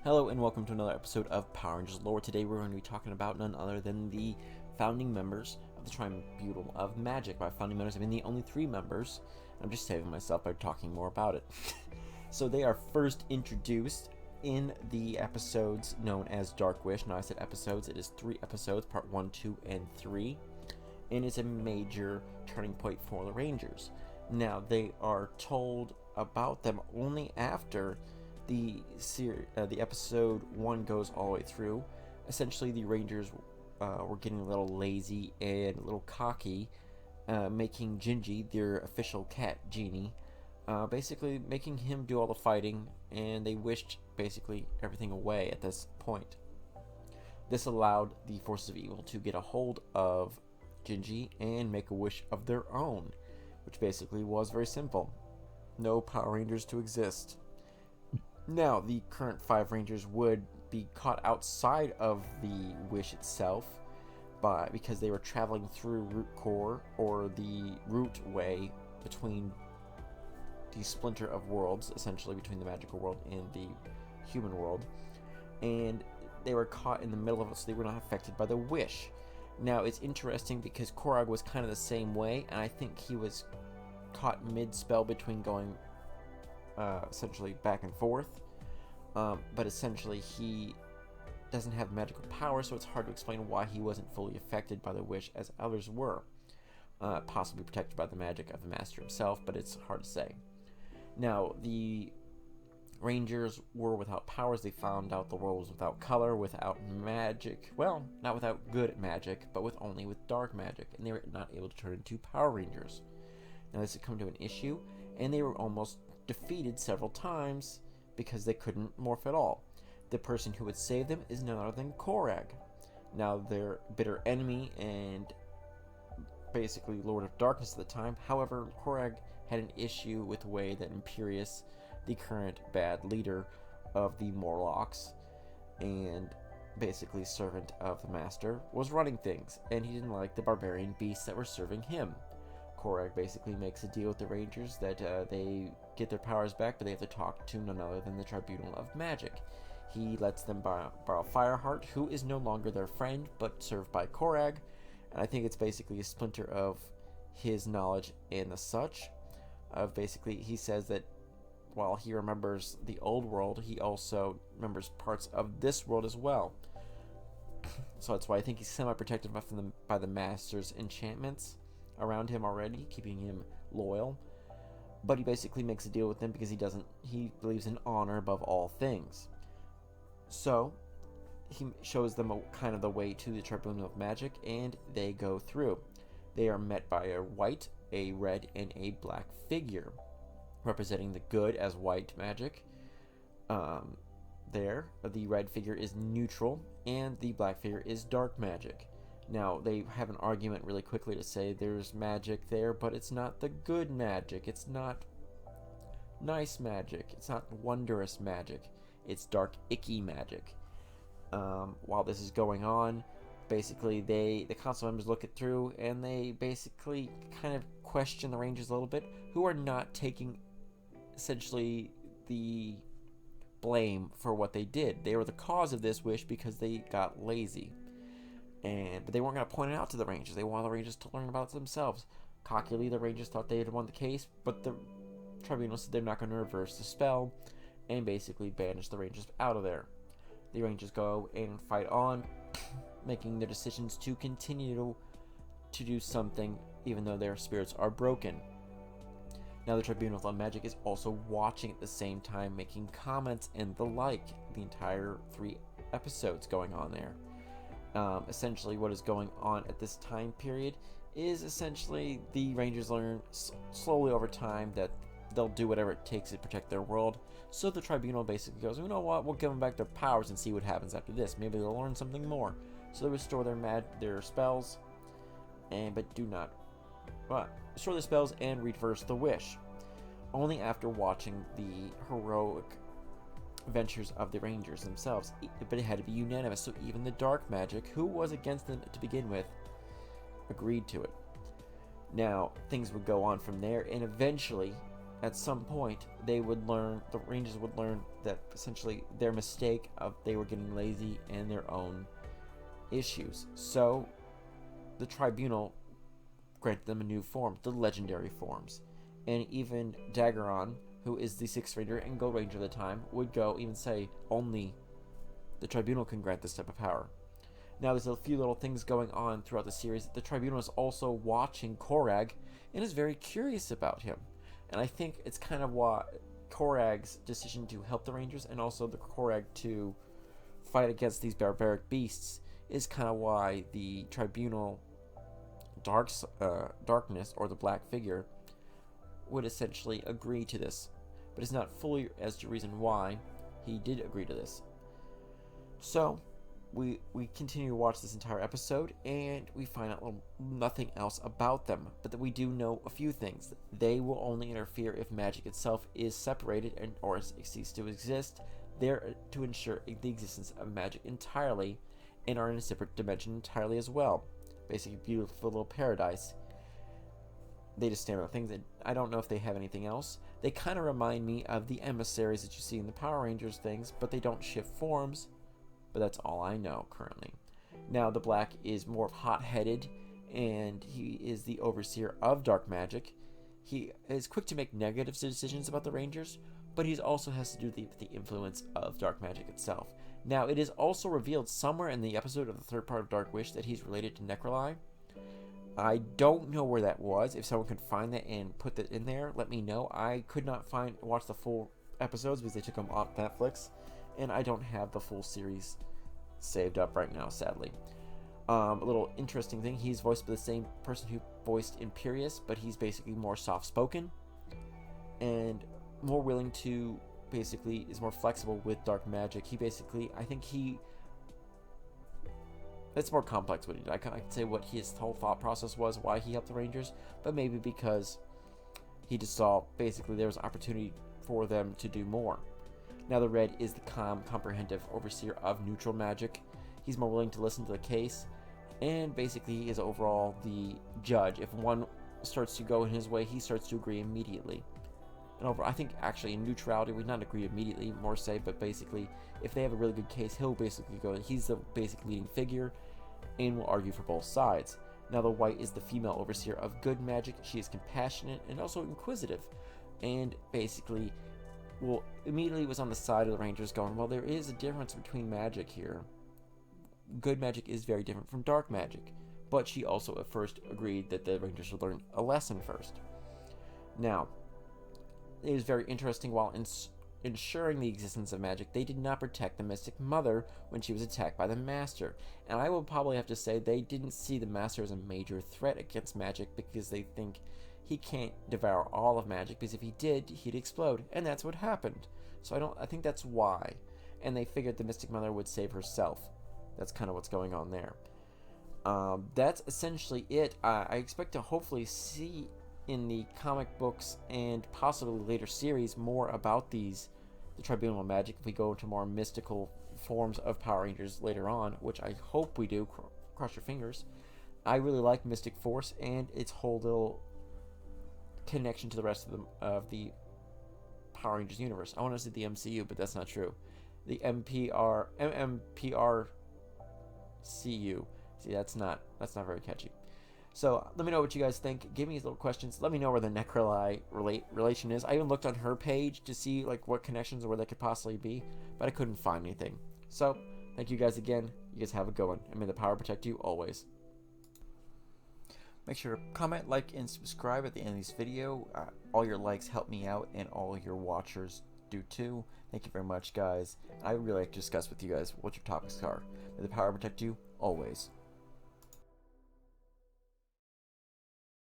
Hello and welcome to another episode of Power Rangers Lore. Today we're going to be talking about none other than the founding members of the Tribunal of Magic. By founding members, I mean the only three members. I'm just saving myself by talking more about it. So they are first introduced in the episodes known as Dark Wish. Now I said episodes, it is 3 episodes, part 1, 2, and 3. And it's a major turning point for the Rangers. Now they are told about them only after the episode 1 goes all the way through. Essentially, the Rangers were getting a little lazy and a little cocky, making Gingy, their official cat genie, basically making him do all the fighting, and they wished basically everything away at this point. This allowed the forces of evil to get a hold of Gingy and make a wish of their own, which basically was very simple. No Power Rangers to exist. Now, the current 5 Rangers would be caught outside of the wish itself because they were traveling through Root Core, or the Root Way, between the splinter of worlds, essentially between the magical world and the human world, and they were caught in the middle of it, so they were not affected by the wish. Now, it's interesting because Korag was kind of the same way, and I think he was caught mid-spell between going essentially back and forth, but essentially he doesn't have magical power, so it's hard to explain why he wasn't fully affected by the wish as others were, possibly protected by the magic of the master himself, but it's hard to say. Now, the Rangers were without powers. They found out the world was without color, without magic, well, not without good magic, but only with dark magic, and they were not able to turn into Power Rangers. Now, this had come to an issue, and they were almost defeated several times because they couldn't morph at all. The person who would save them is none other than Korag. Now, their bitter enemy and basically Lord of Darkness at the time. However, Korag had an issue with the way that Imperius, the current bad leader of the Morlocks and basically servant of the Master, was running things, and he didn't like the barbarian beasts that were serving him. Korag basically makes a deal with the Rangers that they get their powers back, but they have to talk to none other than the Tribunal of Magic. He lets them borrow Fireheart, who is no longer their friend, but served by Korag, and I think it's basically a splinter of his knowledge and the such. Basically, he says that while he remembers the old world, he also remembers parts of this world as well. So that's why I think he's semi-protected by the Master's enchantments around him already, keeping him loyal. But he basically makes a deal with them because he believes in honor above all things. So he shows them kind of the way to the Tribunal of Magic, and they go through. They are met by a white, a red, and a black figure, representing the good as white magic. The red figure is neutral, and the black figure is dark magic. Now, they have an argument really quickly to say there's magic there, but it's not the good magic. It's not nice magic. It's not wondrous magic. It's dark, icky magic. While this is going on, basically, the council members look it through, and they basically kind of question the Rangers a little bit, who are not taking, essentially, the blame for what they did. They were the cause of this wish because they got lazy. But they weren't going to point it out to the Rangers. They wanted the Rangers to learn about it themselves. Cockily, the Rangers thought they had won the case, but the Tribunal said they're not going to reverse the spell and basically banish the Rangers out of there. The Rangers go and fight on, making their decisions to continue to do something even though their spirits are broken. Now, the Tribunal of Magic is also watching at the same time, making comments and the like. The entire 3 episodes going on there. Essentially, what is going on at this time period is essentially the Rangers learn slowly over time that they'll do whatever it takes to protect their world. So the Tribunal basically goes, you know what, we'll give them back their powers and see what happens after this. Maybe they'll learn something more. So they restore their spells, but do not restore the spells and reverse the wish. Only after watching the heroic ventures of the Rangers themselves, but it had to be unanimous, so even the dark magic, who was against them to begin with, agreed to it. Now, things would go on from there, and eventually at some point the Rangers would learn that essentially their mistake of they were getting lazy and their own issues. So the Tribunal granted them a new form, the legendary forms. And even Daggeron, who is the 6th Ranger and Gold Ranger at the time, would go even say only the Tribunal can grant this type of power. Now there's a few little things going on throughout the series. The Tribunal is also watching Korag and is very curious about him. And I think it's kind of why Korag's decision to help the Rangers and also the Korag to fight against these barbaric beasts is kind of why the Tribunal darkness, or the black figure, would essentially agree to this. But it's not fully as to reason why he did agree to this. So we continue to watch this entire episode, and we find out nothing else about them, but that we do know a few things. They will only interfere if magic itself is separated or ceases to exist. They're to ensure the existence of magic entirely, and are in a separate dimension entirely as well. Basically, beautiful little paradise. They just stand on things, and I don't know if they have anything else. They kind of remind me of the emissaries that you see in the Power Rangers things, but they don't shift forms. But that's all I know currently. Now, the Black is more hot-headed, and he is the overseer of dark magic. He is quick to make negative decisions about the Rangers, but he also has to do with the influence of dark magic itself. Now, it is also revealed somewhere in the episode of the third part of Dark Wish that he's related to Necroli. I don't know where that was. If someone could find that and put that in there, let me know. I could not watch the full episodes because they took them off Netflix, and I don't have the full series saved up right now, sadly. A little interesting thing, he's voiced by the same person who voiced Imperius, but he's basically more soft-spoken and more willing to, basically, is more flexible with dark magic. It's more complex what he did. I can't say what his whole thought process was, why he helped the Rangers, but maybe because he just saw, basically, there was an opportunity for them to do more. Now, the Red is the calm, comprehensive overseer of neutral magic. He's more willing to listen to the case, and basically he is overall the judge. If one starts to go in his way, he starts to agree immediately. And I think actually in neutrality, we not agree immediately, more say, but basically, if they have a really good case, he'll basically go, he's the basic leading figure, and will argue for both sides. Now, the White is the female overseer of good magic. She is compassionate and also inquisitive, and basically immediately was on the side of the Rangers going, well, there is a difference between magic here. Good magic is very different from dark magic. But she also at first agreed that the Rangers should learn a lesson first. Now, it is very interesting, while ensuring the existence of magic, they did not protect the Mystic Mother when she was attacked by the Master. And I will probably have to say they didn't see the Master as a major threat against magic, because they think he can't devour all of magic, because if he did, he'd explode, and that's what happened. So I think that's why. And they figured the Mystic Mother would save herself. That's kind of what's going on there. That's essentially it. I expect to hopefully see in the comic books and possibly later series more about the Tribunal of Magic, if we go into more mystical forms of Power Rangers later on, which I hope we do. Cross your fingers. I really like Mystic Force and its whole little connection to the rest of the Power Rangers universe. I want to say the MCU, but that's not true. The MMPRCU. See, that's not very catchy. So let me know what you guys think. Give me these little questions. Let me know where the Necroli relation is. I even looked on her page to see what connections or where they could possibly be, but I couldn't find anything. So thank you guys again. You guys have a good one, and may the power protect you always. Make sure to comment, like, and subscribe at the end of this video. All your likes help me out, and all your watchers do too. Thank you very much, guys. I would really like to discuss with you guys what your topics are. May the power protect you always.